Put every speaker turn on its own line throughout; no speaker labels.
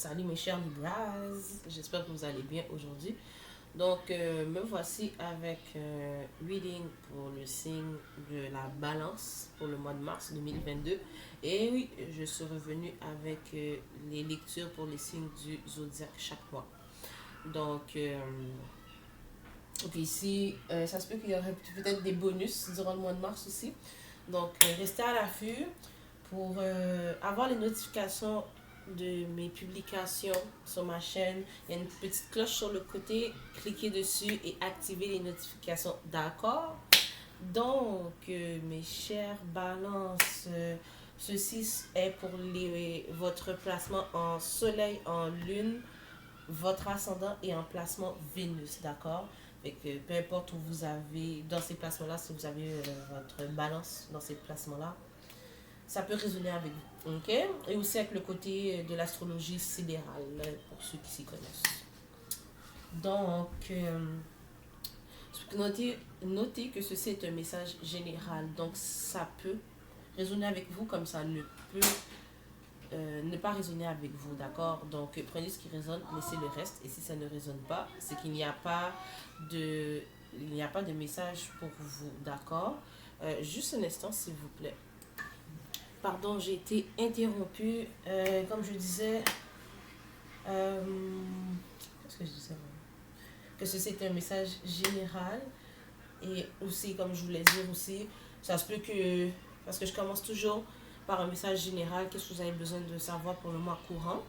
Salut mes chers Libras, j'espère que vous allez bien aujourd'hui. Donc, me voici avec reading pour le signe de la balance pour le mois de mars 2022. Et oui, je suis revenue avec les lectures pour les signes du zodiaque chaque mois. Donc, ici, ça se peut qu'il y aurait peut-être des bonus durant le mois de mars aussi. Donc, restez à l'affût pour avoir les notifications de mes publications sur ma chaîne. Il y a une petite cloche sur le côté. Cliquez dessus et activez les notifications. D'accord? Donc, mes chers balances, ceci est pour votre placement en soleil, en lune, votre ascendant et en placement Vénus. D'accord? Fait que peu importe où vous avez, dans ces placements-là, si vous avez votre balance dans ces placements-là, ça peut résonner avec vous. Ok? Et aussi avec le côté de l'astrologie sidérale, pour ceux qui s'y connaissent. Donc, notez que ceci est un message général. Donc, ça peut résonner avec vous comme ça ne peut ne pas résonner avec vous. D'accord? Donc, prenez ce qui résonne, laissez le reste. Et si ça ne résonne pas, c'est qu'il n'y a pas de, il n'y a pas de message pour vous. D'accord? Juste un instant, s'il vous plaît. Pardon, j'ai été interrompue. Comme je disais, qu'est-ce que je disais? Que ceci est un message général. Et aussi, comme je voulais dire aussi, ça se peut que, parce que je commence toujours par un message général, qu'est-ce que vous avez besoin de savoir pour le mois courant.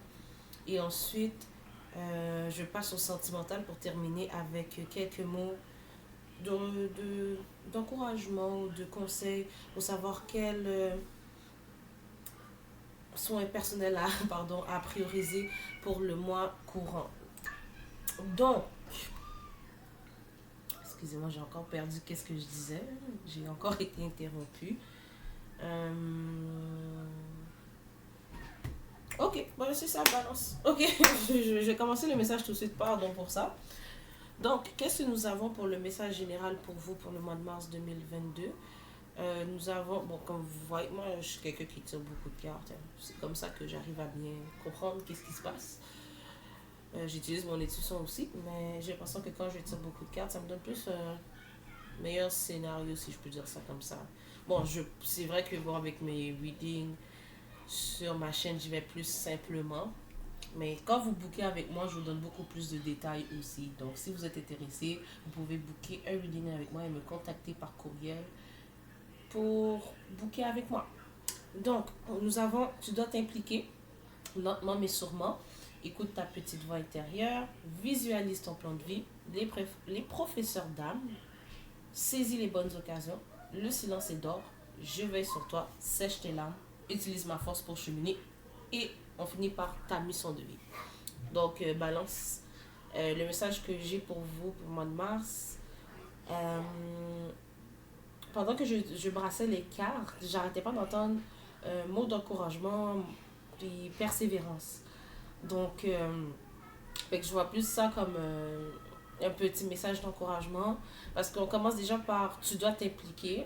Et ensuite, je passe au sentimental pour terminer avec quelques mots d'encouragement ou de conseils pour savoir quels soins personnels à prioriser pour le mois courant. Donc, excusez-moi, j'ai encore perdu qu'est-ce que je disais. J'ai encore été interrompue. Ok, bon, c'est ça, balance. Ok, je vais commencer le message tout de suite, pardon pour ça. Donc, qu'est-ce que nous avons pour le message général pour vous pour le mois de mars 2022? Nous avons, bon, comme vous voyez, moi je suis quelqu'un qui tire beaucoup de cartes. C'est comme ça que j'arrive à bien comprendre qu'est-ce qui se passe. J'utilise mon intuition aussi, mais j'ai l'impression que quand je tire beaucoup de cartes, ça me donne plus un meilleur scénario, si je peux dire ça comme ça. Bon, c'est vrai que bon, avec mes readings sur ma chaîne, j'y vais plus simplement. Mais quand vous bookez avec moi, je vous donne beaucoup plus de détails aussi. Donc, si vous êtes intéressé, vous pouvez booker un reading avec moi et me contacter par courriel pour booker avec moi. Donc, tu dois t'impliquer lentement mais sûrement. Écoute ta petite voix intérieure, visualise ton plan de vie, les professeurs d'âme, saisis les bonnes occasions, le silence est d'or, je veille sur toi, sèche tes larmes, utilise ma force pour cheminer et on finit par ta mission de vie. Donc, balance. Le message que j'ai pour vous pour le mois de mars, euh, pendant que je brassais les cartes, j'arrêtais pas d'entendre mots d'encouragement et persévérance. Donc, fait que je vois plus ça comme un petit message d'encouragement parce qu'on commence déjà par tu dois t'impliquer.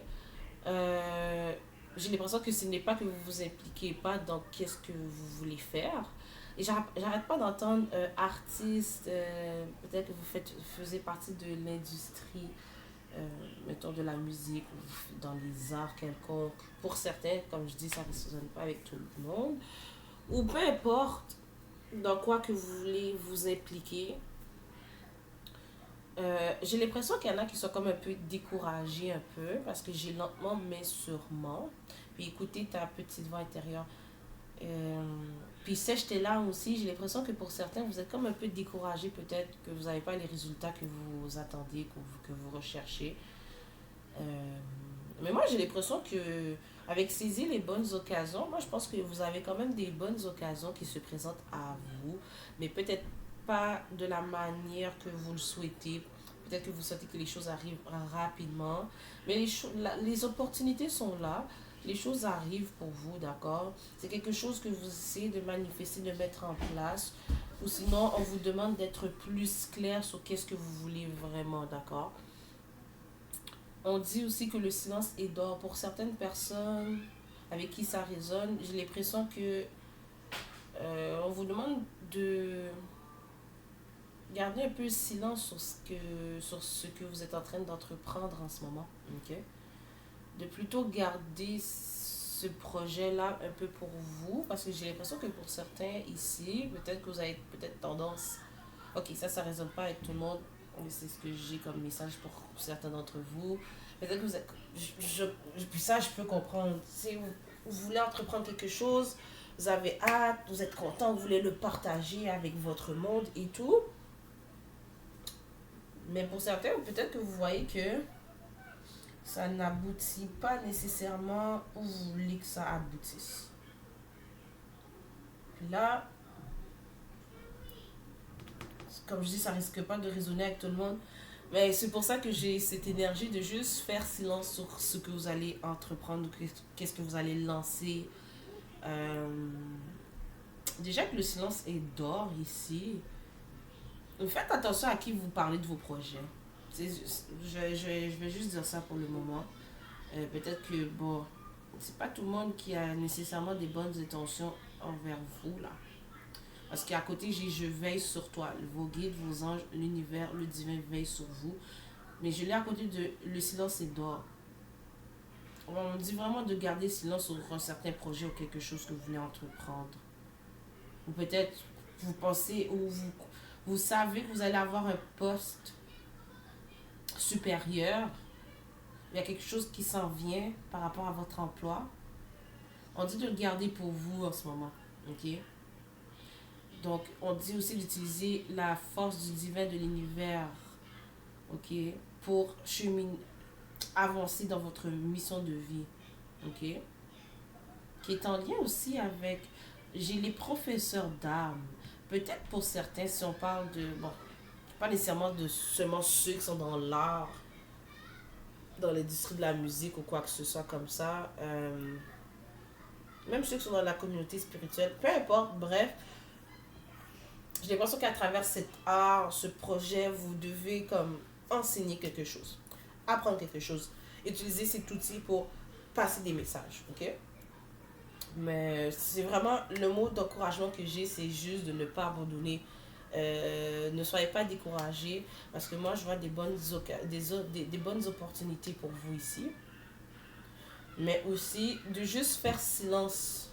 Euh, j'ai l'impression que ce n'est pas que vous vous impliquez pas dans qu'est-ce que vous voulez faire. Et j'arrête pas d'entendre artistes, peut-être que faisiez partie de l'industrie, mettons de la musique ou dans les arts quelconques. Pour certains, comme je dis, ça ne résonne pas avec tout le monde. Ou peu importe dans quoi que vous voulez vous impliquer. J'ai l'impression qu'il y en a qui sont comme un peu découragés un peu parce que j'ai lentement mais sûrement. Puis écoutez ta petite voix intérieure. Euh, puis sèche tes larmes aussi. J'ai l'impression que pour certains, vous êtes comme un peu découragés peut-être que vous n'avez pas les résultats que vous attendez, que vous recherchez. Euh, mais moi, j'ai l'impression que avec saisir les bonnes occasions, moi, je pense que vous avez quand même des bonnes occasions qui se présentent à vous, mais peut-être pas de la manière que vous le souhaitez. Peut-être que vous souhaitez que les choses arrivent rapidement, mais les opportunités sont là. Les choses arrivent pour vous, d'accord? C'est quelque chose que vous essayez de manifester, de mettre en place. Ou sinon, on vous demande d'être plus clair sur qu'est-ce que vous voulez vraiment, d'accord? On dit aussi que le silence est d'or. Pour certaines personnes avec qui ça résonne, j'ai l'impression que on vous demande de garder un peu le silence sur ce que vous êtes en train d'entreprendre en ce moment. Ok? De plutôt garder ce projet-là un peu pour vous, parce que j'ai l'impression que pour certains ici, peut-être que vous avez peut-être tendance, ok, ça résonne pas avec tout le monde, mais c'est ce que j'ai comme message pour certains d'entre vous. Peut-être que vous êtes, puis ça, je peux comprendre. Si vous voulez entreprendre quelque chose, vous avez hâte, vous êtes content, vous voulez le partager avec votre monde et tout. Mais pour certains, peut-être que vous voyez que ça n'aboutit pas nécessairement où vous voulez que ça aboutisse. Puis là, comme je dis, ça risque pas de résonner avec tout le monde. Mais c'est pour ça que j'ai cette énergie de juste faire silence sur ce que vous allez entreprendre, qu'est-ce que vous allez lancer. Euh, Déjà que le silence est d'or ici, faites attention à qui vous parlez de vos projets. Je vais juste dire ça pour le moment. Peut-être que, bon, c'est pas tout le monde qui a nécessairement des bonnes intentions envers vous, là. Parce qu'à côté, j'ai je veille sur toi. Vos guides, vos anges, l'univers, le divin veille sur vous. Mais je l'ai à côté de le silence est d'or. On dit vraiment de garder silence sur un certain projet ou quelque chose que vous voulez entreprendre. Ou peut-être vous pensez ou vous savez que vous allez avoir un poste supérieur. Il y a quelque chose qui s'en vient par rapport à votre emploi. On dit de le garder pour vous en ce moment. Ok? Donc, on dit aussi d'utiliser la force du divin de l'univers, ok, pour cheminer, avancer dans votre mission de vie, ok, qui est en lien aussi avec, j'ai les professeurs d'âme. Peut-être pour certains, si on parle de, bon, pas nécessairement de seulement ceux qui sont dans l'art, dans l'industrie de la musique ou quoi que ce soit comme ça, même ceux qui sont dans la communauté spirituelle, peu importe, bref, j'ai l'impression qu'à travers cet art, ce projet, vous devez comme enseigner quelque chose, apprendre quelque chose, utiliser cet outil pour passer des messages, ok? Mais c'est vraiment le mot d'encouragement que j'ai, c'est juste de ne pas abandonner. Ne soyez pas découragés parce que moi je vois des bonnes opportunités pour vous ici. Mais aussi de juste faire silence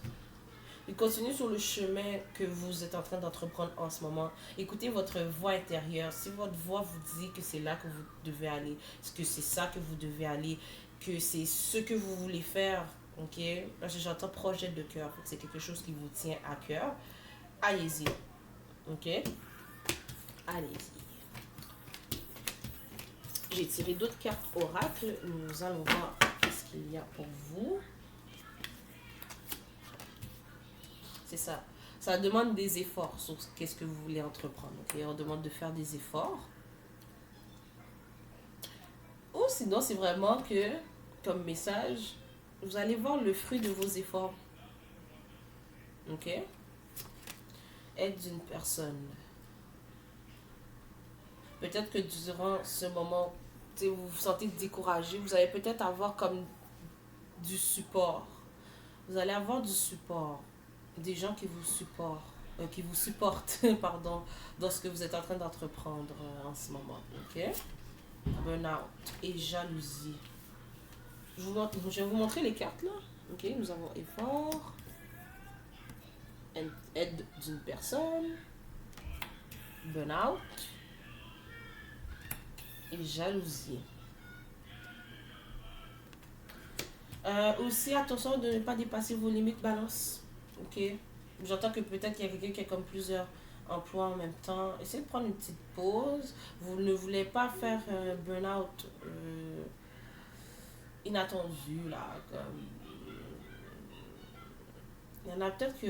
et continuez sur le chemin que vous êtes en train d'entreprendre en ce moment. Écoutez votre voix intérieure. Si votre voix vous dit que c'est là que vous devez aller, que c'est ça que vous devez aller, que c'est ce que vous voulez faire, ok? Parce que j'entends projet de cœur. C'est quelque chose qui vous tient à cœur. Allez-y, ok? Allez-y. J'ai tiré d'autres cartes oracle. Nous allons voir qu'est-ce qu'il y a pour vous. C'est ça. Ça demande des efforts sur qu'est-ce que vous voulez entreprendre. Okay? On demande de faire des efforts. Ou sinon, c'est vraiment que, comme message, vous allez voir le fruit de vos efforts. Ok? Aide d'une personne. Peut-être que durant ce moment, vous vous sentez découragé, vous allez peut-être avoir comme du support. Vous allez avoir du support. Des gens qui vous supportent, pardon, dans ce que vous êtes en train d'entreprendre en ce moment. Ok? Burnout et jalousie. Je vais vous montrer les cartes là. Ok, nous avons effort, aide d'une personne, burnout et jalousie. Aussi, attention de ne pas dépasser vos limites balance. Ok? J'entends que peut-être qu'il y a quelqu'un qui a comme plusieurs emplois en même temps. Essayez de prendre une petite pause. Vous ne voulez pas faire un burn-out inattendu, là. Comme... Il y en a peut-être que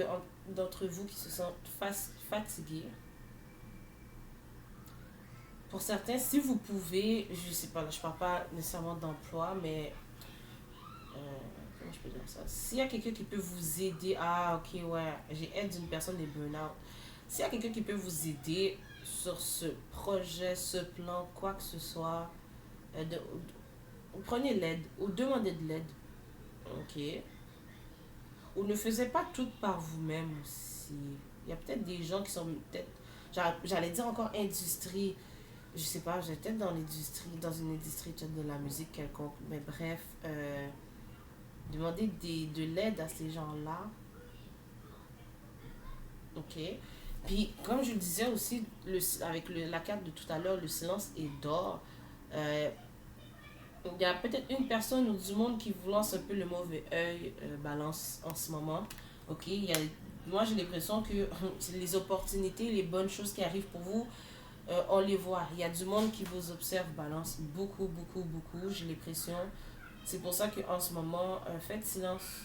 d'entre vous qui se sentent fatigués. Pour certains, si vous pouvez, je sais pas, je parle pas nécessairement d'emploi, mais comment je peux dire ça? S'il y a quelqu'un qui peut vous aider, ah ok, ouais, j'ai aide d'une personne des burn-out. S'il y a quelqu'un qui peut vous aider sur ce projet, ce plan, quoi que ce soit, prenez l'aide ou demandez de l'aide. Ok? Ou ne faisez pas tout par vous-même aussi. Il y a peut-être des gens qui sont peut-être, j'allais dire encore industrie, je sais pas, j'ai peut-être dans une industrie peut-être de la musique quelconque, mais bref, demander de l'aide à ces gens-là, ok. Puis, comme je le disais aussi, avec la carte de tout à l'heure, le silence est d'or. Euh, il y a peut-être une personne ou du monde qui vous lance un peu le mauvais œil, balance en ce moment. Ok, moi j'ai l'impression que les opportunités, les bonnes choses qui arrivent pour vous, on les voit. Il y a du monde qui vous observe, balance beaucoup, beaucoup, beaucoup, j'ai l'impression. C'est pour ça qu'en ce moment, faites silence.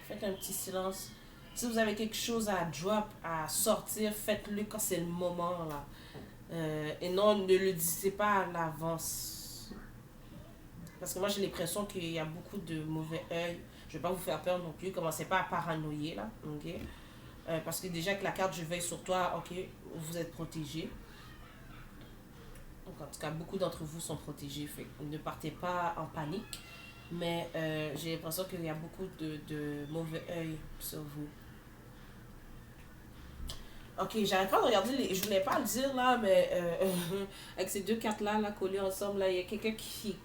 Faites un petit silence. Si vous avez quelque chose à drop, à sortir, faites-le quand c'est le moment là. Et non, ne le dites pas à l'avance. Parce que moi, j'ai l'impression qu'il y a beaucoup de mauvais œil. Je vais pas vous faire peur non plus. Commencez pas à paranoïer là. Ok? Parce que déjà que la carte je veille sur toi, ok, vous êtes protégé. Donc, en tout cas, beaucoup d'entre vous sont protégés. Fait que ne partez pas en panique. Mais j'ai l'impression qu'il y a beaucoup de mauvais œil sur vous. Ok, j'arrête pas de regarder je voulais pas le dire là, mais avec ces deux cartes-là là, collées ensemble, là, il y a quelqu'un qui.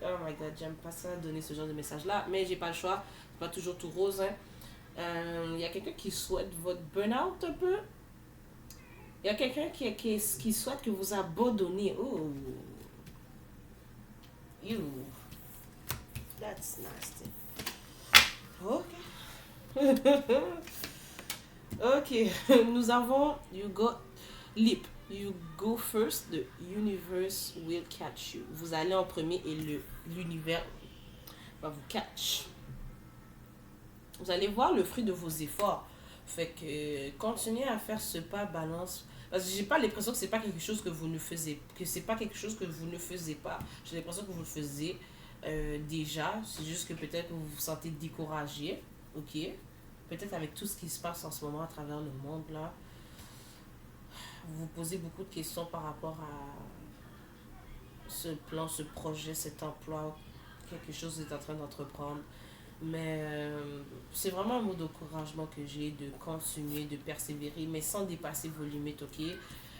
Oh my god, j'aime pas ça, donner ce genre de message-là, mais j'ai pas le choix. C'est pas toujours tout rose, hein. Il y a quelqu'un qui souhaite votre burn-out un peu. Il y a quelqu'un qui souhaite que vous abandonnez. Oh, you. That's nasty. Ok. Ok, nous avons You Go Leap. You go first, the universe will catch you. Vous allez en premier et l'univers va vous catch. Vous allez voir le fruit de vos efforts. Fait que continuez à faire ce pas balance. Parce que j'ai pas l'impression que c'est pas quelque chose que vous ne faisiez, que c'est pas quelque chose que vous ne faisiez pas. J'ai l'impression que vous le faisiez déjà. C'est juste que peut-être vous vous sentez découragé. Ok. Peut-être avec tout ce qui se passe en ce moment à travers le monde là, vous vous posez beaucoup de questions par rapport à ce plan, ce projet, cet emploi, quelque chose que vous êtes en train d'entreprendre. Mais c'est vraiment un mot d'encouragement que j'ai de continuer, de persévérer, mais sans dépasser vos limites, ok?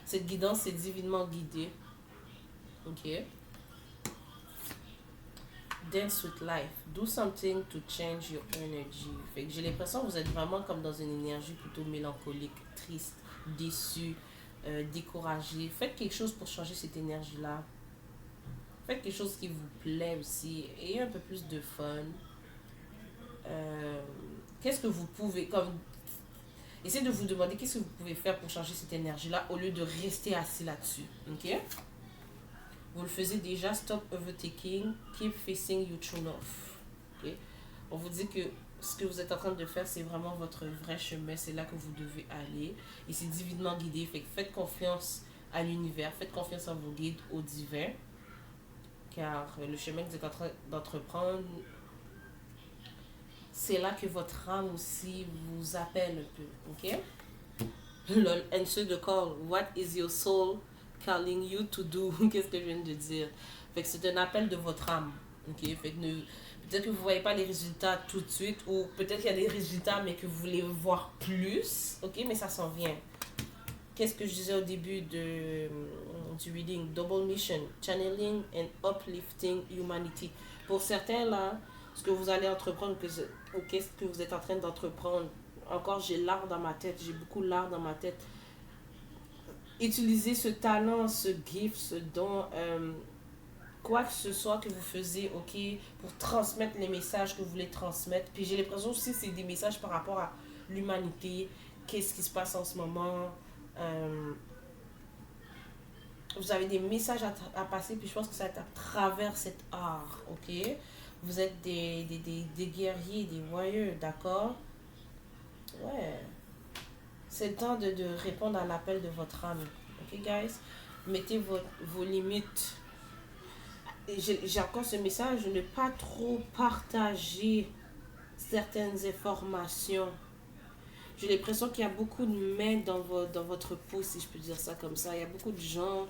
Cette guidance est divinement guidée, ok? Dance with life. Do something to change your energy. Fait que j'ai l'impression que vous êtes vraiment comme dans une énergie plutôt mélancolique, triste, déçu, découragé. Faites quelque chose pour changer cette énergie-là. Faites quelque chose qui vous plaît aussi. Ayez un peu plus de fun. Qu'est-ce que vous pouvez, comme, essayez de vous demander qu'est-ce que vous pouvez faire pour changer cette énergie-là au lieu de rester assis là-dessus. Ok? Vous le faisiez déjà, stop overtaking, keep facing your true north. Ok? On vous dit que ce que vous êtes en train de faire, c'est vraiment votre vrai chemin, c'est là que vous devez aller. Et c'est divinement guidé. Fait que faites confiance à l'univers, faites confiance à vos guides, au divin. Car le chemin que vous êtes en train d'entreprendre, c'est là que votre âme aussi vous appelle un peu. Ok? Lol, answer the call. What is your soul calling you to do? Qu'est-ce que je viens de dire? Fait que c'est un appel de votre âme. Ok? Fait que peut-être que vous ne voyez pas les résultats tout de suite, ou peut-être qu'il y a des résultats, mais que vous voulez voir plus. Ok? Mais ça s'en vient. Qu'est-ce que je disais au début du reading? Double mission, channeling and uplifting humanity. Pour certains, là, ce que vous allez entreprendre, ou qu'est-ce que vous êtes en train d'entreprendre, encore j'ai l'art dans ma tête, j'ai beaucoup l'art dans ma tête. Utilisez ce talent, ce gift, ce don, quoi que ce soit que vous faisiez, ok, pour transmettre les messages que vous voulez transmettre. Puis j'ai l'impression aussi que c'est des messages par rapport à l'humanité, qu'est-ce qui se passe en ce moment. Vous avez des messages à passer, puis je pense que ça va être à travers cet art, ok? Vous êtes des guerriers, des voyeux, d'accord? Ouais. C'est le temps de répondre à l'appel de votre âme. Ok, guys? Mettez vos limites. J'ai encore ce message, ne pas trop partager certaines informations. J'ai l'impression qu'il y a beaucoup de mains dans votre peau, si je peux dire ça comme ça. Il y a beaucoup de gens,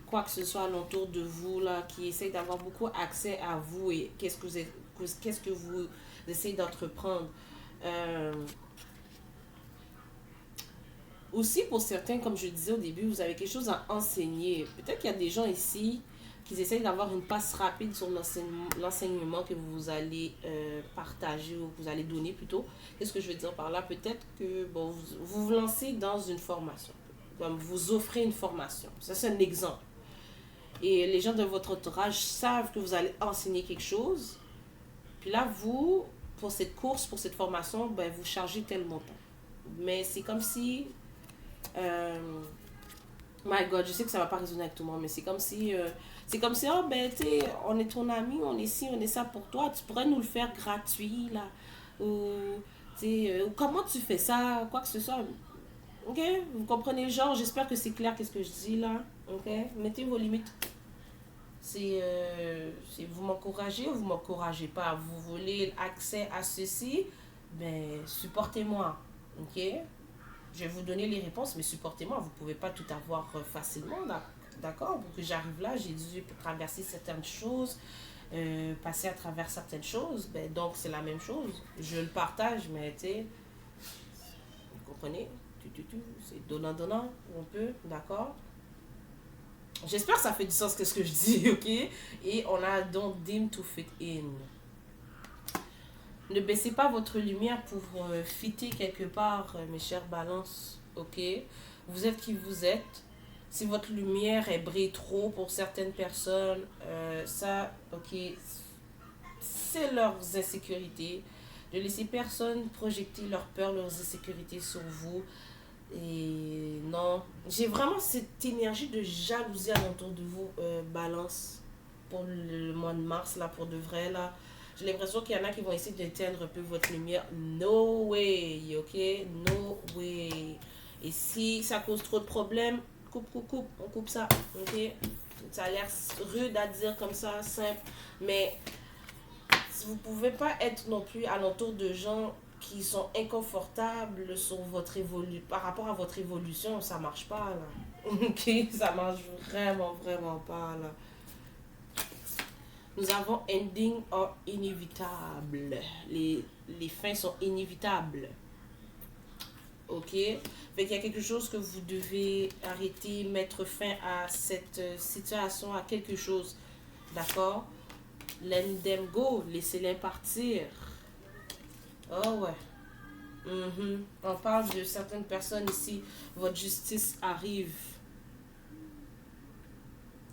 quoi que ce soit alentour de vous, là, qui essayent d'avoir beaucoup accès à vous et qu'est-ce que vous essayez d'entreprendre. Aussi, pour certains, comme je disais au début, vous avez quelque chose à enseigner. Peut-être qu'il y a des gens ici qui essayent d'avoir une passe rapide sur l'enseignement que vous allez partager ou que vous allez donner plutôt. Qu'est-ce que je veux dire par là? Peut-être que bon, vous lancez dans une formation. Comme vous offrez une formation. Ça, c'est un exemple. Et les gens de votre entourage savent que vous allez enseigner quelque chose. Puis là, vous, pour cette course, pour cette formation, ben, vous chargez tel montant. Mais c'est comme si... my God, je sais que ça va pas résonner avec tout le monde, mais c'est comme si, oh, ben, tu sais, on est ton ami, on est ci, on est ça pour toi, tu pourrais nous le faire gratuit, là. Ou, tu sais, comment tu fais ça, quoi que ce soit. Ok? Vous comprenez le genre, j'espère que c'est clair qu'est-ce que je dis là. Ok? Mettez vos limites. C'est vous m'encouragez ou vous m'encouragez pas. Vous voulez accès à ceci, ben supportez-moi. Ok? Je vais vous donner les réponses, mais supportez-moi. Vous pouvez pas tout avoir facilement, d'accord? Pour que j'arrive là, j'ai dû traverser certaines choses, passer à travers certaines choses. Ben, donc c'est la même chose. Je le partage, mais tu sais, vous comprenez? C'est donnant-donnant, un peu, d'accord? J'espère que ça fait du sens que ce que je dis, ok? Et on a don't dim to fit in. Ne baissez pas votre lumière pour fitter quelque part, mes chers balances, ok? Vous êtes qui vous êtes. Si votre lumière est brille trop pour certaines personnes, ça, ok, c'est leurs insécurités. Ne laissez personne projeter leurs peurs, leurs insécurités sur vous. Et non, j'ai vraiment cette énergie de jalousie alentour de vous, balance, pour le mois de mars, là, pour de vrai, là. J'ai l'impression qu'il y en a qui vont essayer d'éteindre un peu votre lumière. No way, ok? No way. Et si ça cause trop de problèmes, coupe, on coupe ça, ok? Ça a l'air rude à dire comme ça, simple, mais vous pouvez pas être non plus alentour de gens qui sont inconfortables sur votre par rapport à votre évolution, ça marche pas là. Ok, ça marche vraiment pas là. Nous avons ending or inévitable. Les fins sont inévitables. Ok? Fait qu'il y a quelque chose que vous devez arrêter, mettre fin à cette situation, à quelque chose. D'accord? Let them go. Laissez-les partir. Oh ouais. On parle de certaines personnes ici. Votre justice arrive.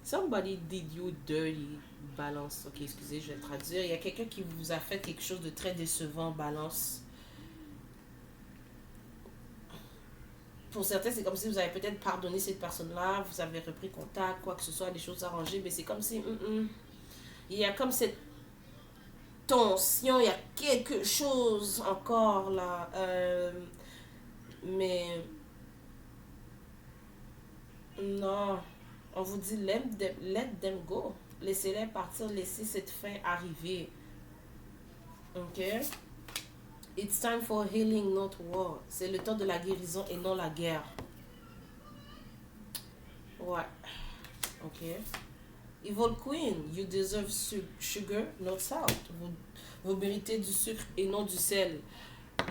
Somebody did you dirty. Balance. Ok, excusez, je vais traduire. Il y a quelqu'un qui vous a fait quelque chose de très décevant. Balance. Pour certains, c'est comme si vous avez peut-être pardonné cette personne-là. Vous avez repris contact, quoi que ce soit, des choses arrangées. Mais c'est comme si... il y a comme cette tension. Il y a quelque chose encore là. Mais... Non. On vous dit let them go. Laissez-les partir, laissez cette fin arriver. Ok? It's time for healing, not war. C'est le temps de la guérison et non la guerre. Ouais. Ok. Evil Queen, you deserve sugar, not salt. Vous méritez du sucre et non du sel.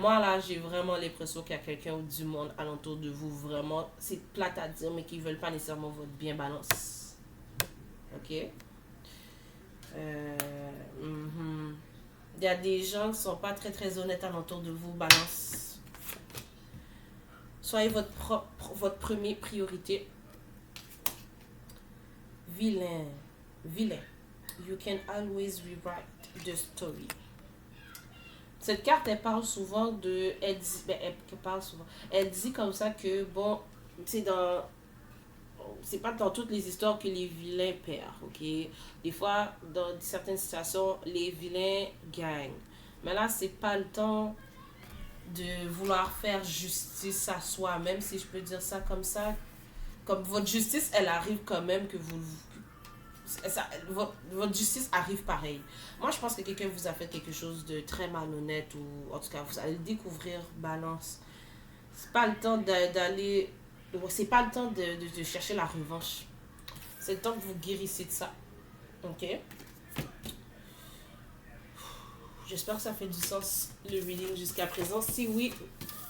Moi, là, j'ai vraiment l'impression qu'il y a quelqu'un du monde alentour de vous. Vraiment, c'est plate à dire, mais qui ne veulent pas nécessairement votre bien balance. Ok? Il y a des gens qui ne sont pas très honnêtes alentour de vous, balance. Soyez votre première priorité. Vilain. You can always rewrite the story. Cette carte, elle parle souvent de... Elle dit comme ça que, bon, c'est pas dans toutes les histoires que les vilains perdent, ok? Des fois, dans certaines situations, les vilains gagnent. Mais là, c'est pas le temps de vouloir faire justice à soi, même si je peux dire ça comme ça. Comme votre justice, elle arrive quand même que votre justice arrive pareil. Moi, je pense que quelqu'un vous a fait quelque chose de très malhonnête ou en tout cas, vous allez le découvrir, balance. C'est pas le temps d'aller... C'est pas le temps de chercher la revanche. C'est le temps que vous guérissez de ça. Ok? J'espère que ça fait du sens, le reading jusqu'à présent. Si oui,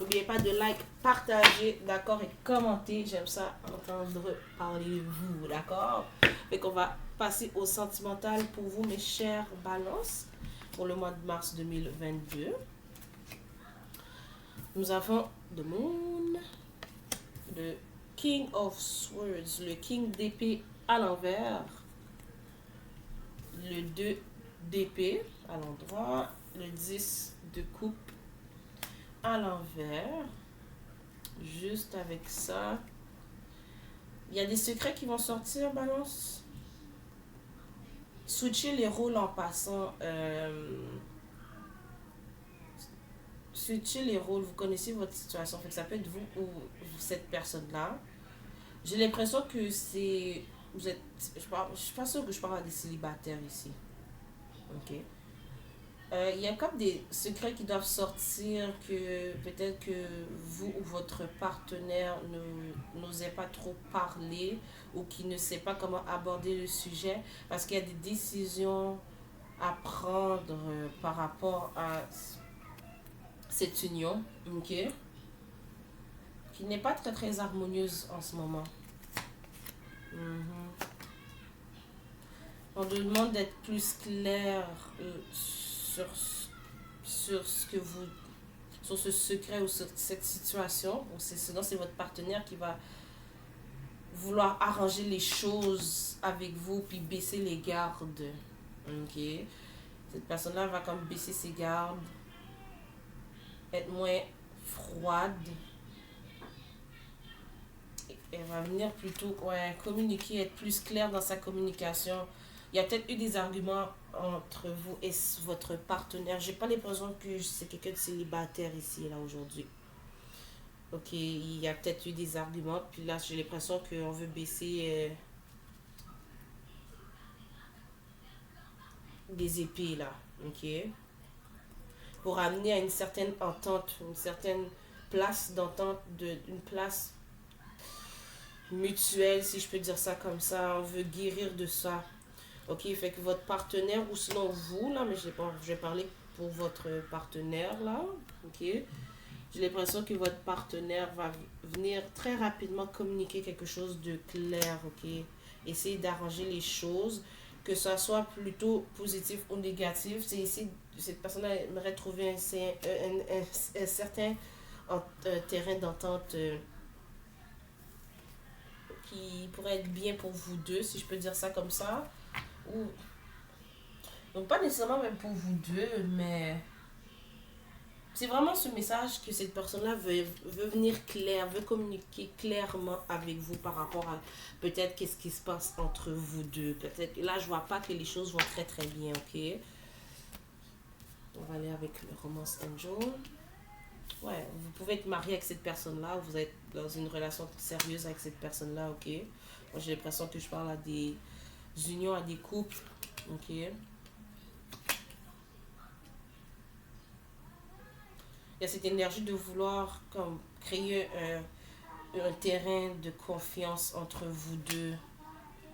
N'oubliez pas de like, partager, d'accord, et commenter. J'aime ça entendre parler vous, d'accord? Et qu'on va passer au sentimental pour vous, mes chers balances, pour le mois de mars 2022. Nous avons The Moon, le King of Swords, le King d'épée à l'envers, le 2 d'épée à l'endroit, le 10 de coupe à l'envers. Juste avec ça, il y a des secrets qui vont sortir, balance. Switcher les rôles en passant. Switcher les rôles, vous connaissez votre situation. Fait que ça peut être vous ou cette personne-là. J'ai l'impression que c'est. Vous êtes. Je suis pas sûre que je parle à des célibataires ici. Ok. Il y a comme des secrets qui doivent sortir que peut-être que vous ou votre partenaire n'osait pas trop parler ou qui ne sait pas comment aborder le sujet parce qu'il y a des décisions à prendre par rapport à cette union, ok, qui n'est pas très très harmonieuse en ce moment. Mhm. On demande d'être plus clair sur ce que vous sur ce secret ou sur cette situation. Sinon, c'est votre partenaire qui va vouloir arranger les choses avec vous puis baisser les gardes. Ok. Cette personne-là va comme baisser ses gardes, être moins froide. Elle va venir plutôt communiquer, être plus claire dans sa communication. Il y a peut-être eu des arguments entre vous et votre partenaire. J'ai pas l'impression que c'est quelqu'un de célibataire ici, là, aujourd'hui. Ok, il y a peut-être eu des arguments. Puis là, j'ai l'impression qu'on veut baisser des épées, là. Ok. Pour amener à une certaine entente, une certaine place d'entente, une place mutuelle, si je peux dire ça comme ça. On veut guérir de ça. Ok, fait que votre partenaire, ou sinon vous, là, mais je vais parler pour votre partenaire, là. Ok. J'ai l'impression que votre partenaire va venir très rapidement communiquer quelque chose de clair, ok. Essayer d'arranger les choses, que ça soit plutôt positif ou négatif. C'est ici, cette personne-là aimerait trouver un certain terrain d'entente qui pourrait être bien pour vous deux, si je peux dire ça comme ça. Ou, donc pas nécessairement même pour vous deux, mais c'est vraiment ce message que cette personne-là veut venir clair, veut communiquer clairement avec vous par rapport à peut-être qu'est-ce qui se passe entre vous deux. Peut-être là, je vois pas que les choses vont très très bien, ok? On va aller avec le Romance Angel. Ouais, vous pouvez être marié avec cette personne-là, vous êtes dans une relation sérieuse avec cette personne-là, ok? Moi, j'ai l'impression que je parle à des unions, à des couples, ok? Il y a cette énergie de vouloir comme, créer un terrain de confiance entre vous deux.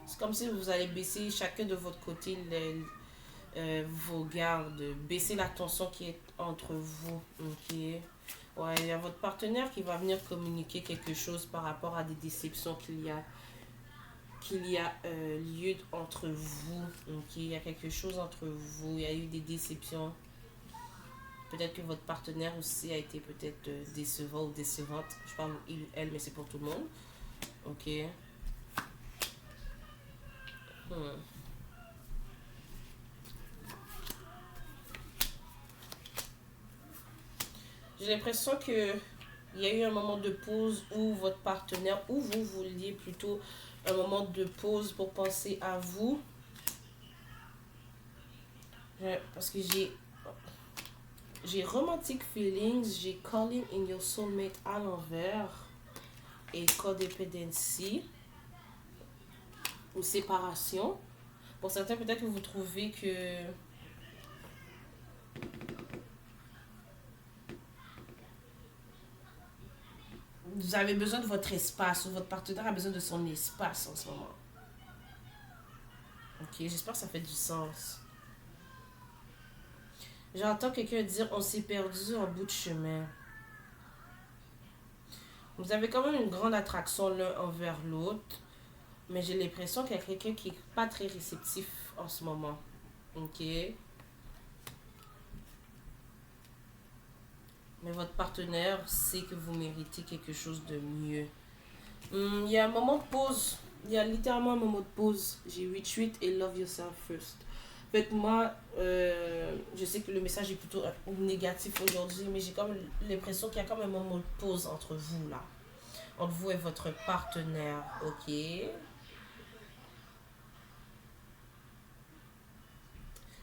C'est comme si vous allez baisser chacun de votre côté vos gardes, baisser la tension qui est entre vous. Ok. Ouais, il y a votre partenaire qui va venir communiquer quelque chose par rapport à des déceptions qu'il y a lieu entre vous. Ok. Il y a quelque chose entre vous, il y a eu des déceptions. Peut-être que votre partenaire aussi a été peut-être décevant ou décevante. Je parle il ou elle, mais c'est pour tout le monde. Ok. Hmm. J'ai l'impression que il y a eu un moment de pause où votre partenaire, ou vous vouliez plutôt un moment de pause pour penser à vous. Parce que j'ai romantic feelings, j'ai calling in your soulmate à l'envers et codependency ou séparation. Pour certains, peut-être que vous trouvez que vous avez besoin de votre espace ou votre partenaire a besoin de son espace en ce moment. Ok, j'espère que ça fait du sens. J'entends quelqu'un dire on s'est perdu en bout de chemin. Vous avez quand même une grande attraction l'un envers l'autre. Mais j'ai l'impression qu'il y a quelqu'un qui n'est pas très réceptif en ce moment. Ok. Mais votre partenaire sait que vous méritez quelque chose de mieux. Il y a un moment de pause. Il y a littéralement un moment de pause. J'ai retweet et love yourself first. En fait, moi, je sais que le message est plutôt négatif aujourd'hui, mais j'ai comme l'impression qu'il y a comme un moment de pause entre vous là. Entre vous et votre partenaire, ok?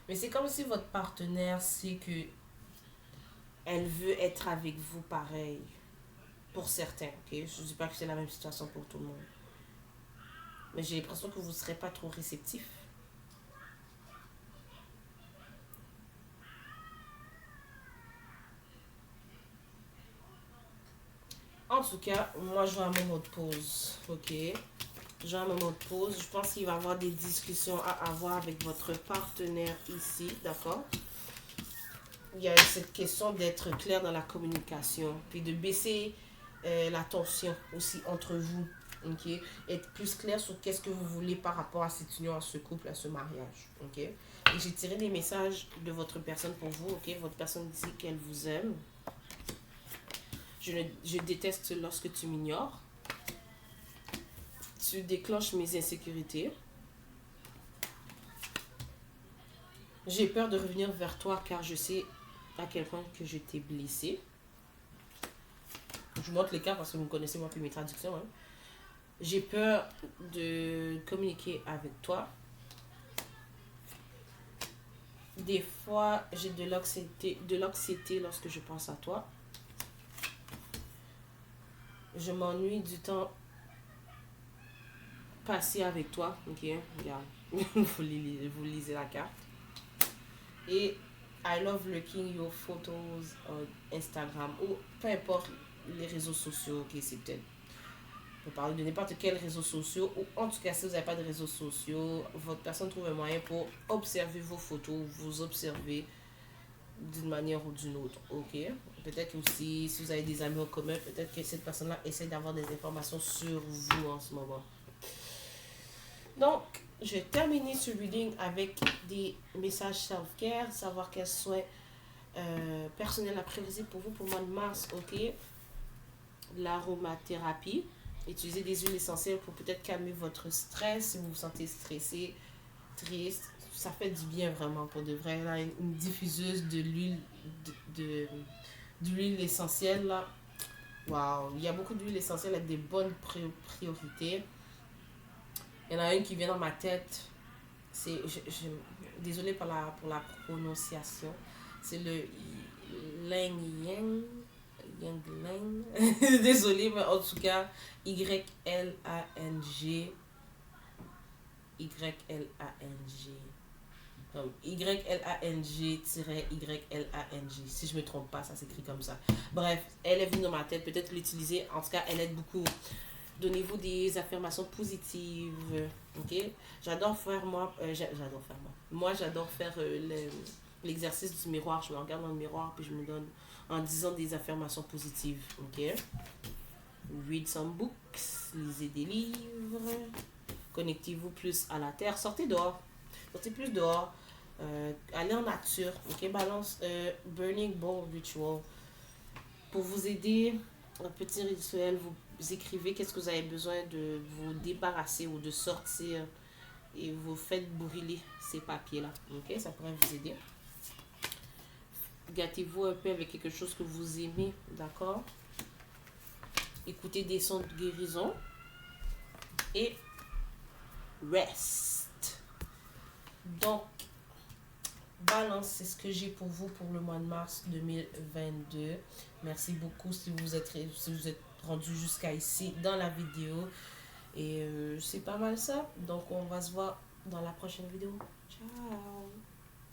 Mais c'est comme si votre partenaire sait que elle veut être avec vous pareil. Pour certains, ok? Je ne dis pas que c'est la même situation pour tout le monde. Mais j'ai l'impression que vous ne serez pas trop réceptif. En tout cas, moi, je vois un moment de pause, ok? Je vois un moment de pause. Je pense qu'il va y avoir des discussions à avoir avec votre partenaire ici, d'accord? Il y a cette question d'être clair dans la communication, puis de baisser la tension aussi entre vous, ok? Être plus clair sur qu'est-ce que vous voulez par rapport à cette union, à ce couple, à ce mariage, ok? Et j'ai tiré des messages de votre personne pour vous, ok? Votre personne dit qu'elle vous aime. Je déteste lorsque tu m'ignores. Tu déclenches mes insécurités. J'ai peur de revenir vers toi car je sais à quel point que je t'ai blessé. Je vous montre les cas parce que vous connaissez moi puis mes traductions. Hein. J'ai peur de communiquer avec toi. Des fois, j'ai de l'anxiété lorsque je pense à toi. Je m'ennuie du temps passé avec toi. Ok, regarde. vous lisez la carte. Et I love looking your photos on Instagram ou peu importe les réseaux sociaux. Ok, c'est peut-être. On peut parler de n'importe quel réseau social ou en tout cas si vous n'avez pas de réseaux sociaux, votre personne trouve un moyen pour observer vos photos, vous observer d'une manière ou d'une autre. Ok. Peut-être aussi si vous avez des amis en commun, peut-être que cette personne-là essaie d'avoir des informations sur vous en ce moment. Donc, je vais terminer ce reading avec des messages self-care, savoir quels soins personnels à prioriser pour vous pour le mois de mars, ok? L'aromathérapie, utiliser des huiles essentielles pour peut-être calmer votre stress si vous vous sentez stressé, triste, ça fait du bien vraiment pour de vrai. Là, une diffuseuse de l'huile d'huile essentielle là. Waouh, il y a beaucoup d'huiles essentielles avec des bonnes priorités. Il y en a une qui vient dans ma tête. C'est, désolée pour la prononciation. C'est le Lang Yang. Yang Lang. Désolée, mais en tout cas, Y-L-A-N-G. Y-L-A-N-G. Comme Y-L-A-N-G-Y-L-A-N-G. Si je me trompe pas, ça s'écrit comme ça. Bref, elle est venue dans ma tête. Peut-être l'utiliser. En tout cas, elle aide beaucoup. Donnez-vous des affirmations positives. Ok? J'adore faire moi. J'adore faire moi. Moi, j'adore faire l'exercice du miroir. Je me regarde dans le miroir puis je me donne en disant des affirmations positives. Ok? Read some books. Lisez des livres. Connectez-vous plus à la terre. Sortez dehors. Sortez plus dehors. Allez en nature. Ok? Balance Burning Bowl Ritual. Pour vous aider, un petit rituel, vous écrivez qu'est-ce que vous avez besoin de vous débarrasser ou de sortir et vous faites brûler ces papiers-là. Ok, ça pourrait vous aider. Gâtez-vous un peu avec quelque chose que vous aimez, d'accord? Écoutez des sons de guérison et rest. Donc, Balance, c'est ce que j'ai pour vous pour le mois de mars 2022. Merci beaucoup si vous êtes rendu jusqu'à ici dans la vidéo. Et c'est pas mal ça. Donc on va se voir dans la prochaine vidéo. Ciao!